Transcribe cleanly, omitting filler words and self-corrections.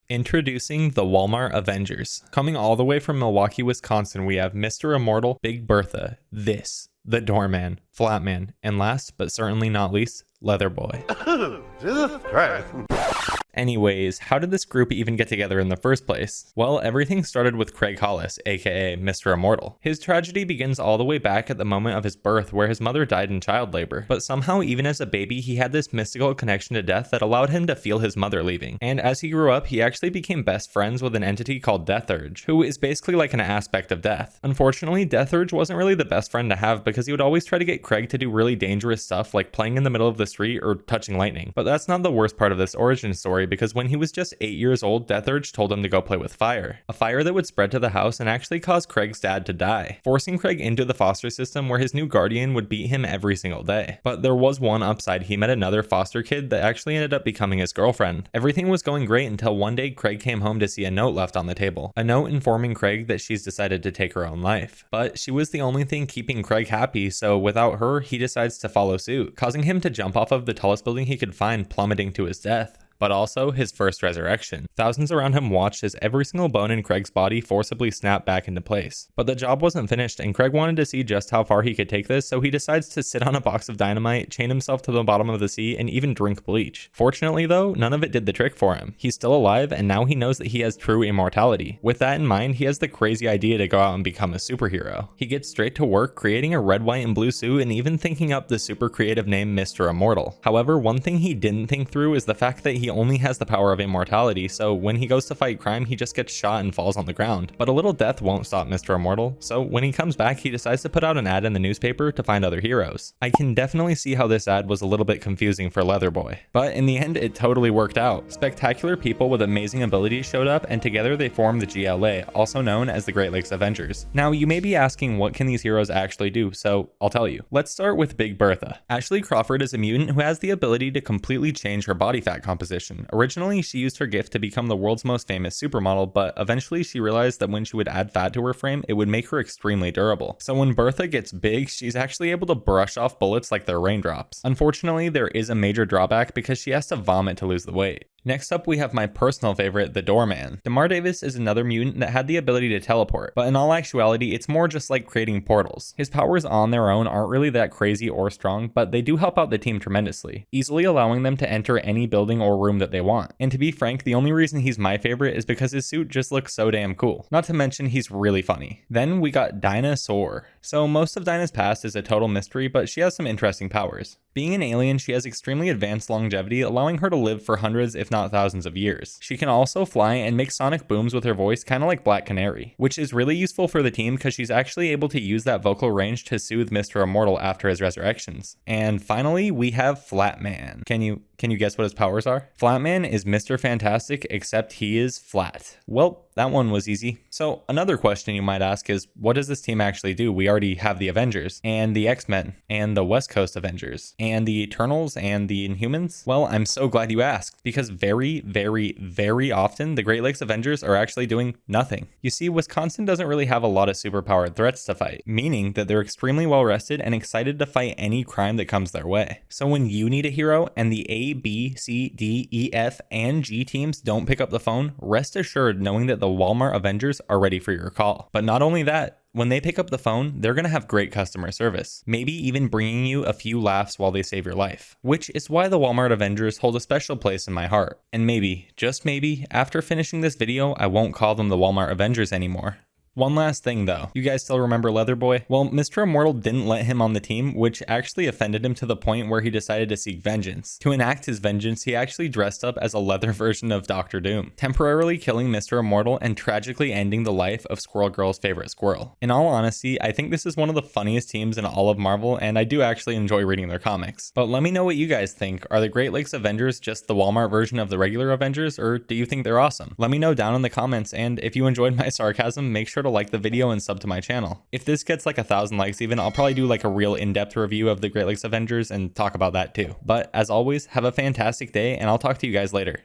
Introducing the Walmart Avengers. Coming all the way from Milwaukee, Wisconsin, we have Mr. Immortal, Big Bertha, the Doorman, Flatman, and last but certainly not least, Leatherboy. Jesus Christ. Anyways, how did this group even get together in the first place? Well, everything started with Craig Hollis, aka Mr. Immortal. His tragedy begins all the way back at the moment of his birth, where his mother died in child labor. But somehow, even as a baby, he had this mystical connection to death that allowed him to feel his mother leaving. And as he grew up, he actually became best friends with an entity called Death Urge, who is basically like an aspect of death. Unfortunately, Death Urge wasn't really the best friend to have because he would always try to get Craig to do really dangerous stuff like playing in the middle of the street or touching lightning. But that's not the worst part of this origin story, because when he was just 8 years old, Death Urge told him to go play with fire. A fire that would spread to the house and actually cause Craig's dad to die, forcing Craig into the foster system where his new guardian would beat him every single day. But there was one upside: he met another foster kid that actually ended up becoming his girlfriend. Everything was going great until one day Craig came home to see a note left on the table. A note informing Craig that she's decided to take her own life. But she was the only thing keeping Craig happy, so without her, he decides to follow suit, causing him to jump off of the tallest building he could find, plummeting to his death. But also his first resurrection. Thousands around him watched as every single bone in Craig's body forcibly snapped back into place. But the job wasn't finished, and Craig wanted to see just how far he could take this, so he decides to sit on a box of dynamite, chain himself to the bottom of the sea, and even drink bleach. Fortunately though, none of it did the trick for him. He's still alive, and now he knows that he has true immortality. With that in mind, he has the crazy idea to go out and become a superhero. He gets straight to work creating a red, white, and blue suit, and even thinking up the super creative name Mr. Immortal. However, one thing he didn't think through is the fact that he only has the power of immortality, so when he goes to fight crime, he just gets shot and falls on the ground. But a little death won't stop Mr. Immortal, so when he comes back, he decides to put out an ad in the newspaper to find other heroes. I can definitely see how this ad was a little bit confusing for Leatherboy, but in the end, it totally worked out. Spectacular people with amazing abilities showed up, and together they formed the GLA, also known as the Great Lakes Avengers. Now, you may be asking, what can these heroes actually do? So I'll tell you. Let's start with Big Bertha. Ashley Crawford is a mutant who has the ability to completely change her body fat composition. Originally, she used her gift to become the world's most famous supermodel, but eventually she realized that when she would add fat to her frame, it would make her extremely durable. So when Bertha gets big, she's actually able to brush off bullets like they're raindrops. Unfortunately, there is a major drawback because she has to vomit to lose the weight. Next up, we have my personal favorite, the Doorman. Demar Davis is another mutant that had the ability to teleport, but in all actuality, it's more just like creating portals. His powers on their own aren't really that crazy or strong, but they do help out the team tremendously, easily allowing them to enter any building or room that they want. And to be frank, the only reason he's my favorite is because his suit just looks so damn cool. Not to mention, he's really funny. Then we got Dinah-Saur. So most of Dinah's past is a total mystery, but she has some interesting powers. Being an alien, she has extremely advanced longevity, allowing her to live for hundreds if not thousands of years. She can also fly and make sonic booms with her voice, kind of like Black Canary, which is really useful for the team because she's actually able to use that vocal range to soothe Mr. Immortal after his resurrections. And finally, we have Flatman. Can you guess what his powers are? Flatman is Mr. Fantastic, except he is flat. Well, that one was easy. So another question you might ask is, what does this team actually do? We already have the Avengers, and the X-Men, and the West Coast Avengers, and the Eternals, and the Inhumans. Well, I'm so glad you asked, because very, very, very often, the Great Lakes Avengers are actually doing nothing. You see, Wisconsin doesn't really have a lot of superpowered threats to fight, meaning that they're extremely well rested and excited to fight any crime that comes their way. So when you need a hero, and the A, B, C, D, E, F, and G teams don't pick up the phone, rest assured knowing that the Walmart Avengers are ready for your call. But not only that, when they pick up the phone, they're going to have great customer service, maybe even bringing you a few laughs while they save your life, which is why the Walmart Avengers hold a special place in my heart. And maybe, just maybe, after finishing this video, I won't call them the Walmart Avengers anymore. One last thing though, you guys still remember Leatherboy? Well, Mr. Immortal didn't let him on the team, which actually offended him to the point where he decided to seek vengeance. To enact his vengeance, he actually dressed up as a leather version of Dr. Doom, temporarily killing Mr. Immortal and tragically ending the life of Squirrel Girl's favorite squirrel. In all honesty, I think this is one of the funniest teams in all of Marvel, and I do actually enjoy reading their comics. But let me know what you guys think. Are the Great Lakes Avengers just the Walmart version of the regular Avengers, or do you think they're awesome? Let me know down in the comments, and if you enjoyed my sarcasm, make sure to like the video and sub to my channel. If this gets like 1,000 likes even, I'll probably do like a real in-depth review of the Great Lakes Avengers and talk about that too. But as always, have a fantastic day, and I'll talk to you guys later.